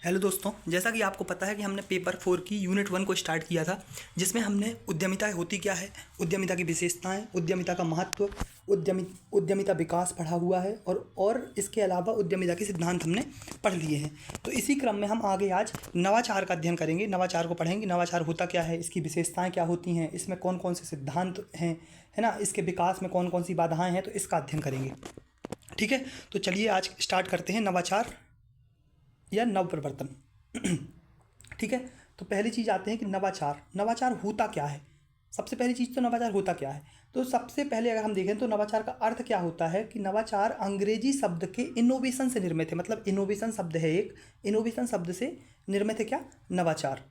Hello दोस्तों, जैसा कि आपको पता है कि हमने पेपर 4 की यूनिट 1 को स्टार्ट किया था, जिसमें हमने उद्यमिता होती क्या है, उद्यमिता की विशेषताएं, उद्यमिता का महत्व, उद्यमिता विकास पढ़ा हुआ है और इसके अलावा उद्यमिता के सिद्धांत हमने पढ़ लिए हैं। तो इसी क्रम में हम आगे आज नवाचार का अध्ययन करेंगे, नवाचार को पढ़ेंगे। नवाचार होता क्या है, इसकी विशेषताएँ क्या होती हैं, इसमें कौन कौन से सिद्धांत हैं, है ना, इसके विकास में कौन कौन सी बाधाएँ हैं, तो इसका अध्ययन करेंगे। ठीक है, तो चलिए आज स्टार्ट करते हैं नवाचार या नवप्रवर्तन। ठीक है, तो पहली चीज़ आते हैं कि नवाचार। नवाचार होता क्या है। सबसे पहली चीज़ तो नवाचार होता क्या है, तो सबसे पहले अगर हम देखें तो नवाचार का अर्थ क्या होता है कि नवाचार अंग्रेजी शब्द के इनोवेशन से निर्मित है। मतलब इनोवेशन शब्द है एक, इनोवेशन शब्द से निर्मित है क्या, नवाचार।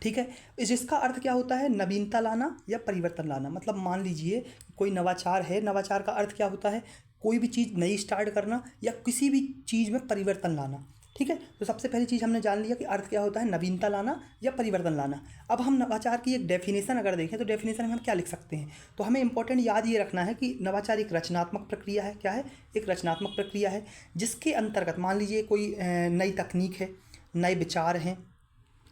ठीक है, जिसका अर्थ क्या होता है, नवीनता लाना या परिवर्तन लाना। मतलब मान लीजिए कोई नवाचार है, नवाचार का अर्थ क्या होता है, कोई भी चीज़ नई स्टार्ट करना या किसी भी चीज़ में परिवर्तन लाना। ठीक है, तो सबसे पहली चीज़ हमने जान लिया कि अर्थ क्या होता है, नवीनता लाना या परिवर्तन लाना। अब हम नवाचार की एक डेफिनेशन अगर देखें तो डेफिनेशन में हम क्या लिख सकते हैं, तो हमें इंपॉर्टेंट याद ये रखना है कि नवाचार एक रचनात्मक प्रक्रिया है। क्या है, एक रचनात्मक प्रक्रिया है जिसके अंतर्गत मान लीजिए कोई नई तकनीक है, नए विचार हैं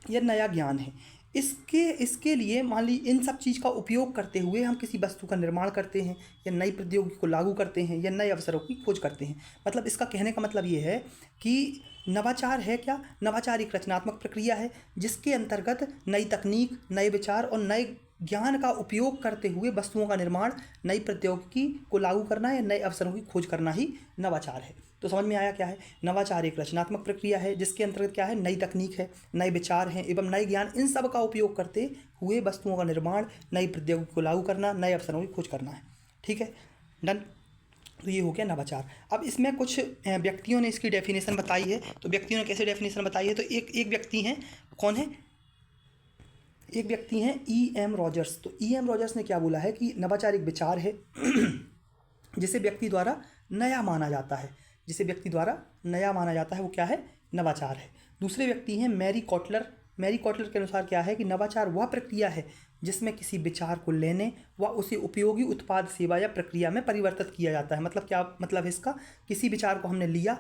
या नया ज्ञान है। इसके लिए मान लीजिए इन सब चीज़ का उपयोग करते हुए हम किसी वस्तु का निर्माण करते हैं या नई प्रौद्योगिकी को लागू करते हैं या नए अवसरों की खोज करते हैं। मतलब इसका कहने का मतलब ये है कि नवाचार है क्या, नवाचार एक रचनात्मक प्रक्रिया है जिसके अंतर्गत नई तकनीक, नए विचार और नए ज्ञान का उपयोग करते हुए वस्तुओं का निर्माण, नई प्रौद्योगिकी को लागू करना या नए अवसरों की खोज करना ही नवाचार है। तो समझ में आया क्या है, नवाचार एक रचनात्मक प्रक्रिया है जिसके अंतर्गत क्या है, नई तकनीक है, नए विचार हैं एवं नए ज्ञान, इन सब का उपयोग करते हुए वस्तुओं का निर्माण, नई प्रौद्योगिकी को लागू करना, नए अवसरों की खोज करना है। ठीक है, डन। तो ये हो गया नवाचार। अब इसमें कुछ व्यक्तियों ने इसकी डेफिनेशन बताई है। तो व्यक्तियों ने कैसे डेफिनेशन बताई है, तो एक व्यक्ति हैं, कौन है, एक व्यक्ति हैं E.M. रॉजर्स। तो E.M. रॉजर्स ने क्या बोला है कि नवाचार एक विचार है जिसे व्यक्ति द्वारा नया माना जाता है, जिसे व्यक्ति द्वारा नया माना जाता है वो क्या है, नवाचार है। दूसरे व्यक्ति हैं मैरी कॉटलर। मैरी कॉटलर के अनुसार क्या है कि नवाचार वह प्रक्रिया है जिसमें किसी विचार को लेने व उसे उपयोगी उत्पाद, सेवा या प्रक्रिया में परिवर्तित किया जाता है। मतलब क्या मतलब है इसका, किसी विचार को हमने लिया,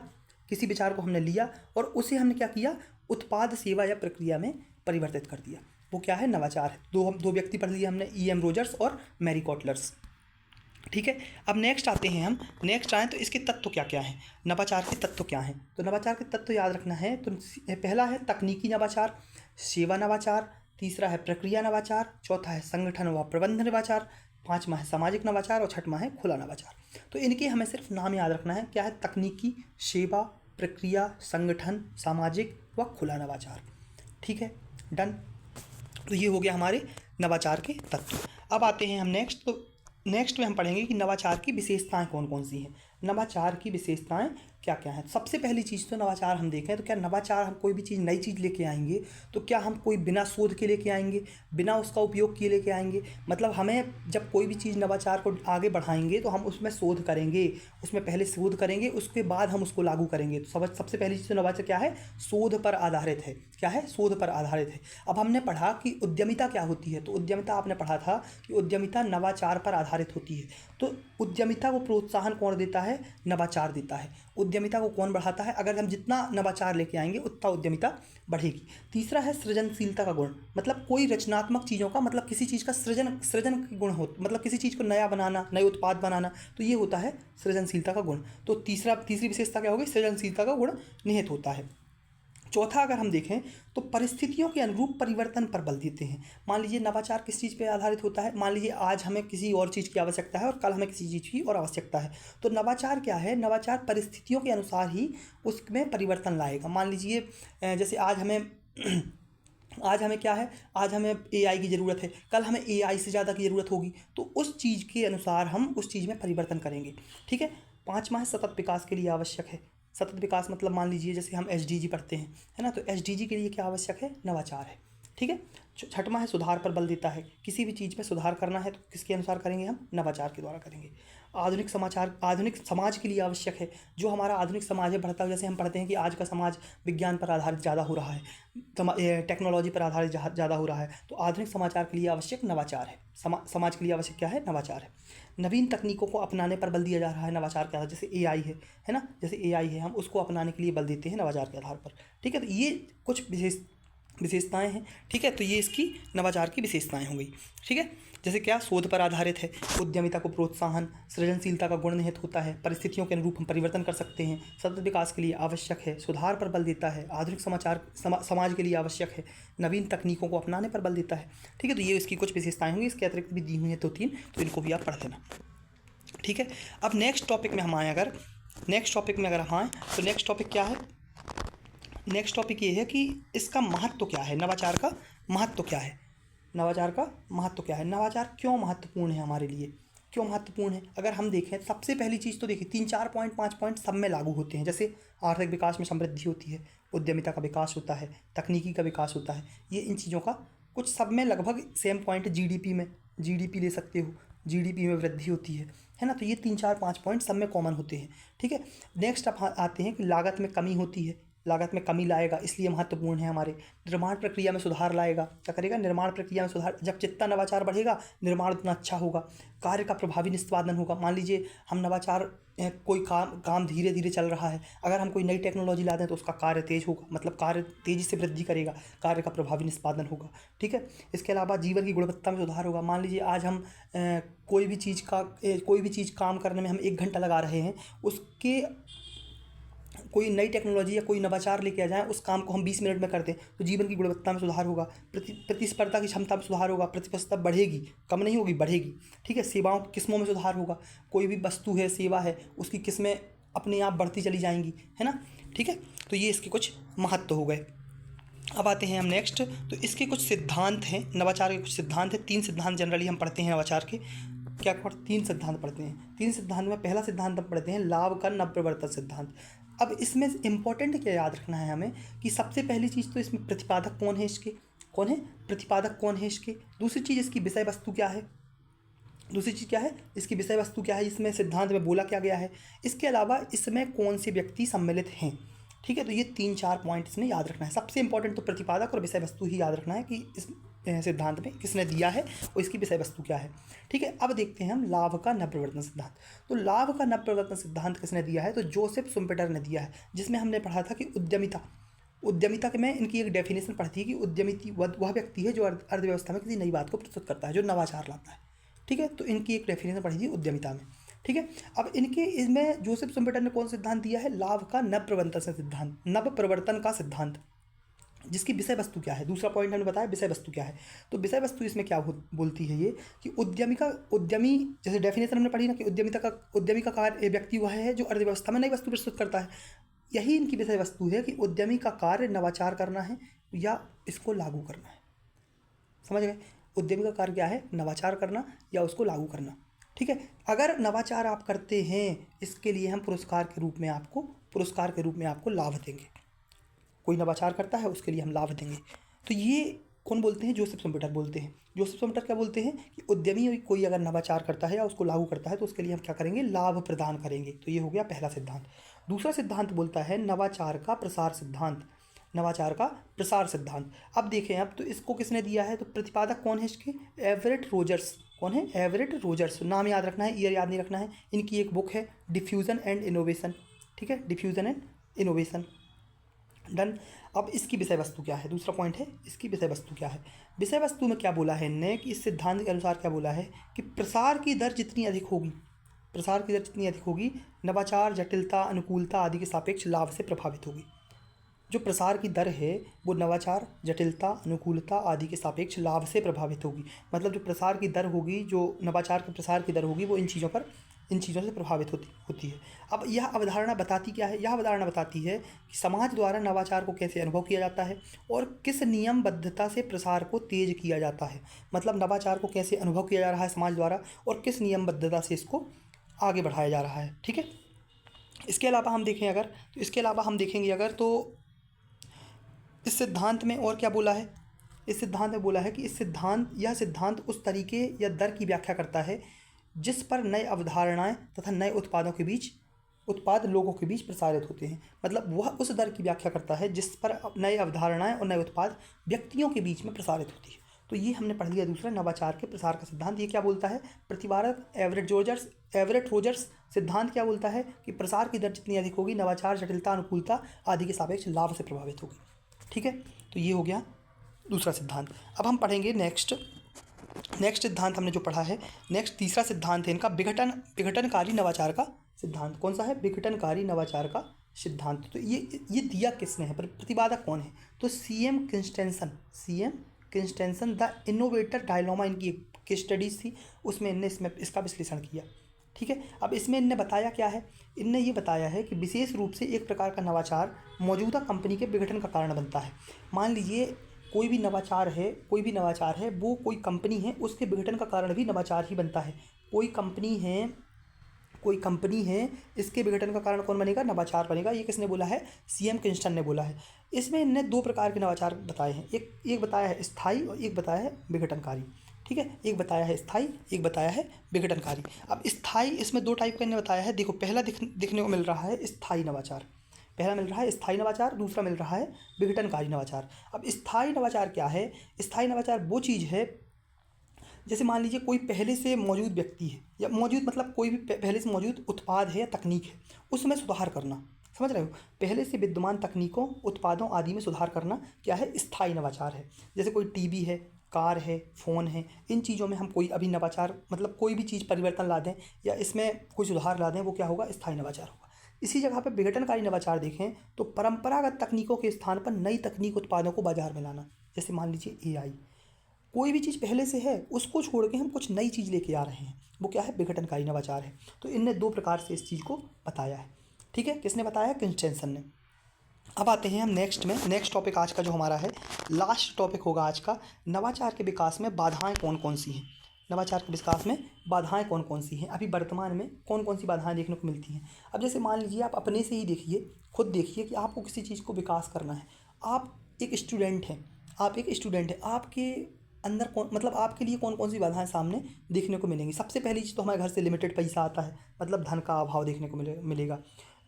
किसी विचार को हमने लिया और उसे हमने क्या किया, उत्पाद, सेवा या प्रक्रिया में परिवर्तित कर दिया, वो क्या है, नवाचार है। दो व्यक्ति पढ़ लिए हमने, E.M. रोजर्स और मैरी कॉटलर्स। ठीक है, अब नेक्स्ट आते हैं हम, नेक्स्ट आए तो इसके तत्व क्या क्या हैं, नवाचार के तत्व क्या हैं। तो नवाचार के तत्व याद रखना है, तो पहला है तकनीकी नवाचार, सेवा नवाचार, तीसरा है प्रक्रिया नवाचार, चौथा है संगठन व प्रबंध नवाचार, पाँचवा है सामाजिक नवाचार और छठवां है खुला नवाचार। तो इनके हमें सिर्फ नाम याद रखना है, क्या है, तकनीकी, सेवा, प्रक्रिया, संगठन, सामाजिक व खुला नवाचार। ठीक है, डन। तो ये हो गया हमारे नवाचार के तत्व। अब आते हैं हम नेक्स्ट, तो नेक्स्ट में हम पढ़ेंगे कि नवाचार की विशेषताएं कौन कौन सी हैं। नवाचार की विशेषताएं क्या क्या हैं। सबसे पहली चीज़ तो नवाचार हम देखें तो क्या नवाचार, हम कोई भी चीज़, नई चीज़ लेके आएंगे तो क्या हम कोई बिना शोध के लेके आएंगे, बिना उसका उपयोग किए लेके आएंगे। मतलब हमें जब कोई भी चीज़ नवाचार को आगे बढ़ाएंगे तो हम उसमें शोध करेंगे, उसमें पहले शोध करेंगे, उसके बाद हम उसको लागू करेंगे। तो सबसे पहली चीज़ तो नवाचार क्या है, शोध पर आधारित है। क्या है, शोध पर आधारित है। अब हमने पढ़ा कि उद्यमिता क्या होती है, तो उद्यमिता आपने पढ़ा था कि उद्यमिता नवाचार पर आधारित होती है। तो उद्यमिता को प्रोत्साहन कौन देता है, नवाचार देता है। उद्यमिता को कौन बढ़ाता है, अगर हम जितना नवाचार लेके आएंगे उतना उद्यमिता बढ़ेगी। तीसरा है सृजनशीलता का गुण, मतलब कोई रचनात्मक चीज़ों का, मतलब किसी चीज़ का सृजन गुण हो, मतलब किसी चीज़ को नया बनाना, नए उत्पाद बनाना, तो ये होता है सृजनशीलता का गुण। तो तीसरी विशेषता क्या होगी, सृजनशीलता का गुण निहित होता है। चौथा अगर हम देखें तो परिस्थितियों के अनुरूप परिवर्तन पर बल देते हैं। मान लीजिए नवाचार किस चीज़ पे आधारित होता है, मान लीजिए आज हमें किसी और चीज़ की आवश्यकता है और कल हमें किसी चीज़ की और आवश्यकता है, तो नवाचार क्या है, नवाचार परिस्थितियों के अनुसार ही उसमें परिवर्तन लाएगा। मान लीजिए जैसे आज हमें आज हमें क्या है, आज हमें AI की ज़रूरत है, कल हमें AI से ज़्यादा की ज़रूरत होगी, तो उस चीज़ के अनुसार हम उस चीज़ में परिवर्तन करेंगे। ठीक है, पाँचवा है सतत विकास के लिए आवश्यक है। सतत विकास मतलब मान लीजिए जैसे हम SDG पढ़ते हैं, है ना, तो SDG के लिए क्या आवश्यक है, नवाचार है। ठीक है। छठवां है सुधार पर बल देता है। किसी भी चीज़ में सुधार करना है तो किसके अनुसार करेंगे हम? नवाचार के द्वारा करेंगे। आधुनिक समाज के लिए आवश्यक है। जो हमारा आधुनिक समाज है बढ़ता, जैसे हम पढ़ते हैं कि आज का समाज विज्ञान पर आधारित ज़्यादा हो रहा है, टेक्नोलॉजी पर आधारित ज़्यादा हो रहा है, तो आधुनिक समाचार के लिए आवश्यक नवाचार है। समाज के लिए आवश्यक क्या है? नवाचार है। नवीन तकनीकों को अपनाने पर बल दिया जा रहा है नवाचार के आधार, जैसे एआई है ना, जैसे एआई है, हम उसको अपनाने के लिए बल देते हैं नवाचार के आधार पर। ठीक है, तो ये कुछ विशेषताएं हैं। ठीक है, तो ये इसकी नवाचार की विशेषताएं हो गई। ठीक है, जैसे क्या? शोध पर आधारित है, उद्यमिता को प्रोत्साहन, सृजनशीलता का गुण निहित होता है, परिस्थितियों के अनुरूप हम परिवर्तन कर सकते हैं, सतत विकास के लिए आवश्यक है, सुधार पर बल देता है, आधुनिक समाज के लिए आवश्यक है, नवीन तकनीकों को अपनाने पर बल देता है। ठीक है, तो ये इसकी कुछ विशेषताएं होंगी। इसके अतिरिक्त भी दी हुई हैं 2-3, तो इनको भी आप पढ़ लेना। ठीक है, अब नेक्स्ट टॉपिक में हम आए, अगर नेक्स्ट टॉपिक तो नेक्स्ट टॉपिक क्या है? नेक्स्ट टॉपिक ये है कि इसका महत्व क्या है, नवाचार का महत्व क्या है? नवाचार का महत्व क्या है? नवाचार क्यों महत्वपूर्ण है हमारे लिए? क्यों महत्वपूर्ण है? अगर हम देखें, सबसे पहली चीज़ तो देखिए 3-4 पॉइंट 5 पॉइंट सब में लागू होते हैं। जैसे आर्थिक विकास में समृद्धि होती है, उद्यमिता का विकास होता है, तकनीकी का विकास होता है, ये इन चीज़ों का कुछ सब में लगभग सेम पॉइंट। जीडीपी ले सकते हो, जीडीपी में वृद्धि होती है ना, तो ये 3-4-5 पॉइंट सब में कॉमन होते हैं। ठीक है, नेक्स्ट अब आते हैं कि लागत में कमी होती है, लागत में कमी लाएगा, इसलिए महत्वपूर्ण है हमारे। निर्माण प्रक्रिया में सुधार लाएगा, क्या करेगा? निर्माण प्रक्रिया में सुधार। जब जितना नवाचार बढ़ेगा, निर्माण उतना अच्छा होगा, कार्य का प्रभावी निष्पादन होगा। मान लीजिए हम नवाचार, कोई काम धीरे धीरे चल रहा है, अगर हम कोई नई टेक्नोलॉजी ला दें तो उसका कार्य तेज होगा, मतलब कार्य तेज़ी से वृद्धि करेगा, कार्य का प्रभावी निष्पादन होगा। ठीक है, इसके अलावा जीवन की गुणवत्ता में सुधार होगा। मान लीजिए आज हम कोई भी चीज़ काम करने में हम 1 घंटा लगा रहे हैं, उसके कोई नई टेक्नोलॉजी या कोई नवाचार लेके आ जाए, उस काम को हम 20 मिनट में कर दें, तो जीवन की गुणवत्ता में सुधार होगा, प्रतिस्पर्धा की क्षमता में सुधार होगा, प्रतिस्पर्धा बढ़ेगी, कम नहीं होगी, बढ़ेगी। ठीक है, सेवाओं की किस्मों में सुधार होगा, कोई भी वस्तु है, सेवा है, उसकी किस्में अपने आप बढ़ती चली जाएंगी, है ना। ठीक है, तो ये इसके कुछ महत्व हो गए। अब आते हैं हम नेक्स्ट, तो इसके कुछ सिद्धांत हैं, नवाचार के कुछ सिद्धांत हैं। 3 सिद्धांत जनरली हम पढ़ते हैं नवाचार के। क्या 3 सिद्धांत पढ़ते हैं? 3 सिद्धांत में पहला सिद्धांत हम पढ़ते हैं लाभ का नवप्रवर्तन सिद्धांत। अब इसमें इम्पोर्टेंट क्या याद रखना है हमें कि सबसे पहली चीज़ तो इसमें प्रतिपादक कौन है इसके, कौन है प्रतिपादक, कौन है इसके। दूसरी चीज़ इसकी विषय वस्तु क्या है, दूसरी चीज़ क्या है इसकी विषय वस्तु क्या है, इसमें सिद्धांत में बोला क्या गया है। इसके अलावा इसमें कौन से व्यक्ति सम्मिलित हैं। ठीक है, तो ये 3-4 पॉइंट इसमें याद रखना है। सबसे इंपॉर्टेंट तो प्रतिपादक और विषय वस्तु ही याद रखना है कि इस सिद्धांत में किसने दिया है और इसकी विषय वस्तु क्या है। ठीक है, अब देखते हैं हम लाभ का नवप्रवर्तन सिद्धांत। तो लाभ का नवप्रवर्तन सिद्धांत किसने दिया है? तो जोसेफ शुम्पेटर ने दिया है, जिसमें हमने पढ़ा था कि उद्यमिता के में इनकी एक डेफिनेशन पढ़ती है कि उद्यमी वह व्यक्ति है जो अर्थव्यवस्था में किसी नई बात को प्रस्तुत करता है, जो नवाचार लाता है। ठीक है, तो इनकी एक डेफिनेशन पढ़ी थी उद्यमिता में। ठीक है, अब इसमें जोसेफ शुम्पेटर ने कौन सिद्धांत दिया है? लाभ का नवप्रवर्तन का सिद्धांत, जिसकी विषय वस्तु क्या है। दूसरा पॉइंट हमने बताया विषय वस्तु क्या है, तो विषय वस्तु इसमें क्या बोलती है ये कि उद्यमी, जैसे डेफिनेशन हमने पढ़ी ना कि उद्यमी का कार्य व्यक्ति वह है जो अर्थव्यवस्था में नई वस्तु प्रस्तुत करता है। यही इनकी विषय वस्तु है कि उद्यमी का कार्य नवाचार करना है या इसको लागू करना है। समझ गए? उद्यमी का कार्य क्या है? नवाचार करना या उसको लागू करना। ठीक है, अगर नवाचार आप करते हैं, इसके लिए हम पुरस्कार के रूप में आपको लाभ देंगे। कोई नवाचार करता है उसके लिए हम लाभ देंगे। तो ये कौन बोलते हैं? जोसेफ शुम्पेटर बोलते हैं। जोसेफ शुम्पेटर क्या बोलते हैं कि उद्यमी कोई अगर नवाचार करता है या उसको लागू करता है तो उसके लिए हम क्या करेंगे? लाभ प्रदान करेंगे। तो ये हो गया पहला सिद्धांत। दूसरा सिद्धांत बोलता है नवाचार का प्रसार सिद्धांत। अब देखें, अब तो इसको किसने दिया है? तो प्रतिपादक कौन है इसके? Everett Rogers. कौन है? Everett Rogers. नाम याद रखना है, ईयर याद नहीं रखना है। इनकी एक बुक है डिफ्यूज़न एंड इनोवेशन। ठीक है, डिफ्यूज़न एंड इनोवेशन। डन। अब इसकी विषय वस्तु क्या है? दूसरा पॉइंट है इसकी विषय वस्तु क्या है। विषय वस्तु में क्या बोला है इनने कि इस सिद्धांत के अनुसार क्या बोला है कि प्रसार की दर जितनी अधिक होगी, नवाचार जटिलता, अनुकूलता आदि के सापेक्ष लाभ से प्रभावित होगी। जो प्रसार की दर है वो नवाचार, जटिलता, अनुकूलता आदि के सापेक्ष लाभ से प्रभावित होगी। मतलब जो प्रसार की दर होगी, जो नवाचार के प्रसार की दर होगी, वो इन चीज़ों से प्रभावित होती है। अब यह अवधारणा बताती क्या है? यह अवधारणा बताती है कि समाज द्वारा नवाचार को कैसे अनुभव किया जाता है और किस नियमबद्धता से प्रसार को तेज किया जाता है। मतलब नवाचार को कैसे अनुभव किया जा रहा है समाज द्वारा और किस नियमबद्धता से इसको आगे बढ़ाया जा रहा है। ठीक है, इसके अलावा हम देखेंगे अगर तो इस सिद्धांत में और क्या बोला है? इस सिद्धांत में बोला है कि यह सिद्धांत उस तरीके या दर की व्याख्या करता है जिस पर नए अवधारणाएं तथा नए उत्पाद लोगों के बीच प्रसारित होते हैं। मतलब वह उस दर की व्याख्या करता है जिस पर नए अवधारणाएं और नए उत्पाद व्यक्तियों के बीच में प्रसारित होती है। तो ये हमने पढ़ लिया दूसरा, नवाचार के प्रसार का सिद्धांत। ये क्या बोलता है? प्रतिवारक एवरेट रोजर्स सिद्धांत क्या बोलता है कि प्रसार की दर जितनी अधिक होगी, नवाचार जटिलता, अनुकूलता आदि के सापेक्ष लाभ से प्रभावित होगी। ठीक है, तो ये हो गया दूसरा सिद्धांत। अब हम पढ़ेंगे नेक्स्ट सिद्धांत हमने जो पढ़ा है, नेक्स्ट तीसरा सिद्धांत है इनका विघटनकारी नवाचार का सिद्धांत। कौन सा है? विघटनकारी नवाचार का सिद्धांत। तो ये दिया किसने है? प्रतिपादक कौन है? तो सीएम क्रिस्टेंसन द इनोवेटर डायलोमा इनकी एक स्टडीज थी, उसमें इनने इसका विश्लेषण किया। ठीक है, अब इसमें इनने बताया क्या है? इनने ये बताया है कि विशेष रूप से एक प्रकार का नवाचार मौजूदा कंपनी के विघटन का कारण बनता है। मान लीजिए कोई भी नवाचार है वो कोई कंपनी है, उसके विघटन का कारण भी नवाचार ही बनता है। कोई कंपनी है, इसके विघटन का कारण कौन बनेगा? नवाचार बनेगा। ये किसने बोला है? सीएम क्रिस्टन ने बोला है। इसमें इनने दो प्रकार के नवाचार बताए हैं, एक बताया है स्थायी और एक बताया है विघटनकारी। ठीक है, एक बताया है स्थायी, एक बताया है विघटनकारी। अब स्थायी, इसमें दो टाइप का इन्हें बताया है। देखो, पहला दिखने को मिल रहा है स्थायी नवाचार, दूसरा मिल रहा है विघटनकारी नवाचार। अब स्थायी नवाचार क्या है? स्थायी नवाचार वो चीज़ है, जैसे मान लीजिए कोई पहले से मौजूद व्यक्ति है, या मतलब कोई भी पहले से मौजूद उत्पाद है या तकनीक है, उसमें सुधार करना। समझ रहे हो? पहले से विद्यमान तकनीकों, उत्पादों आदि में सुधार करना क्या है? स्थायी नवाचार है। जैसे कोई टीवी है, कार है, फ़ोन है, इन चीज़ों में हम कोई अभी नवाचार, मतलब कोई भी चीज़ परिवर्तन ला दें या इसमें कोई सुधार ला दें, वो क्या होगा? स्थायी नवाचार होगा। इसी जगह पे विघटनकारी नवाचार देखें तो परंपरागत तकनीकों के स्थान पर नई तकनीक उत्पादों को बाजार में लाना। जैसे मान लीजिए एआई, कोई भी चीज़ पहले से है, उसको छोड़ के हम कुछ नई चीज़ लेके आ रहे हैं, वो क्या है? विघटनकारी नवाचार है। तो इनने दो प्रकार से इस चीज़ को बताया है। ठीक है, किसने बताया? क्रिस्टेंसन ने। अब आते हैं हम नेक्स्ट टॉपिक आज का जो हमारा है, लास्ट टॉपिक होगा आज का, नवाचार के विकास में बाधाएं कौन कौन सी हैं। नवाचार के विकास में बाधाएं कौन कौन सी हैं, अभी वर्तमान में कौन कौन सी बाधाएं देखने को मिलती हैं। अब जैसे मान लीजिए आप अपने से ही देखिए, खुद देखिए कि आपको किसी चीज़ को विकास करना है। आप एक स्टूडेंट हैं, आपके अंदर आपके लिए कौन कौन सी बाधाएं सामने देखने को मिलेंगी। सबसे पहली चीज़ तो हमारे घर से लिमिटेड पैसा आता है, मतलब धन का अभाव देखने को मिलेगा।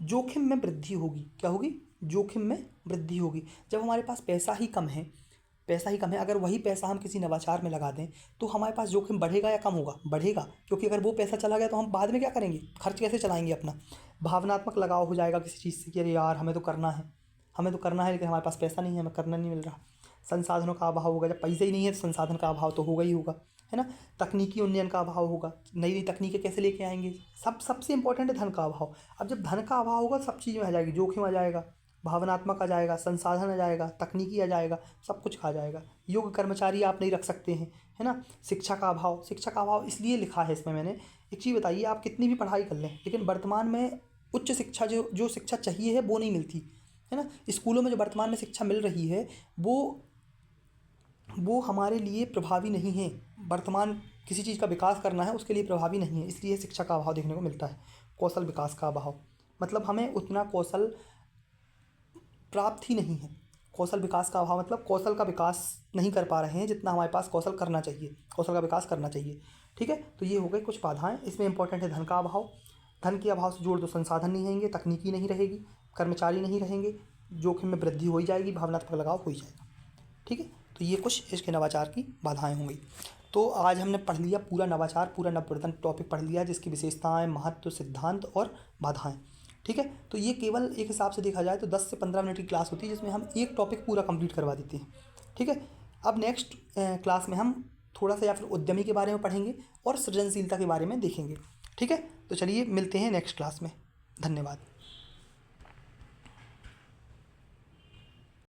जोखिम में वृद्धि होगी। क्या होगी? जोखिम में वृद्धि होगी। जब हमारे पास पैसा ही कम है, अगर वही पैसा हम किसी नवाचार में लगा दें तो हमारे पास जोखिम बढ़ेगा या कम होगा? बढ़ेगा, क्योंकि अगर वो पैसा चला गया तो हम बाद में क्या करेंगे? खर्च कैसे चलाएंगे अपना? भावनात्मक लगाव हो जाएगा किसी चीज़ से कि अरे यार हमें तो करना है लेकिन हमारे पास पैसा नहीं है, हमें करना नहीं मिल रहा। संसाधनों का अभाव होगा, जब पैसे ही नहीं है तो संसाधन का अभाव तो होगा ही होगा, है ना। तकनीकी उन्नयन का अभाव होगा, नई तकनीकें कैसे लेके आएंगे। सबसे इंपॉर्टेंट है धन का अभाव। अब जब धन का अभाव होगा सब चीज़ में आ जाएगी, जोखिम आ जाएगा, भावनात्मक आ जाएगा, संसाधन आ जाएगा, तकनीकी आ जाएगा, सब कुछ आ जाएगा। योग्य कर्मचारी आप नहीं रख सकते हैं, है ना। शिक्षा का अभाव इसलिए लिखा है इसमें मैंने। एक चीज़ बताइए, आप कितनी भी पढ़ाई कर लें लेकिन वर्तमान में उच्च शिक्षा जो शिक्षा चाहिए है वो नहीं मिलती, है ना। स्कूलों में जो वर्तमान में शिक्षा मिल रही है वो हमारे लिए प्रभावी नहीं है। वर्तमान किसी चीज़ का विकास करना है उसके लिए प्रभावी नहीं है, इसलिए शिक्षा का अभाव देखने को मिलता है। कौशल विकास का अभाव, मतलब हमें उतना कौशल प्राप्त ही नहीं है। कौशल विकास का अभाव मतलब कौशल का विकास नहीं कर पा रहे हैं जितना हमारे पास कौशल का विकास करना चाहिए। ठीक है, तो ये हो गए कुछ बाधाएं। इसमें इंपॉर्टेंट है धन का अभाव। धन के अभाव से जोड़ दो, संसाधन नहीं रहेंगे, तकनीकी नहीं रहेगी, कर्मचारी नहीं रहेंगे, जोखिम में वृद्धि हो ही जाएगी, भावनात्मक लगाव हो ही जाएगा। ठीक है, तो ये कुछ इसके नवाचार की बाधाएं होंगी। तो आज हमने पढ़ लिया पूरा नवाचार, पूरा नवप्रवर्तन टॉपिक पढ़ लिया, जिसकी विशेषताएं, महत्व, सिद्धांत और बाधाएं। ठीक है, तो ये केवल एक हिसाब से देखा जाए तो 10 से 15 मिनट की क्लास होती है जिसमें हम एक टॉपिक पूरा कंप्लीट करवा देते हैं। ठीक है, अब नेक्स्ट क्लास में हम थोड़ा सा या फिर उद्यमी के बारे में पढ़ेंगे और सृजनशीलता के बारे में देखेंगे। ठीक है, तो चलिए मिलते हैं नेक्स्ट क्लास में। धन्यवाद।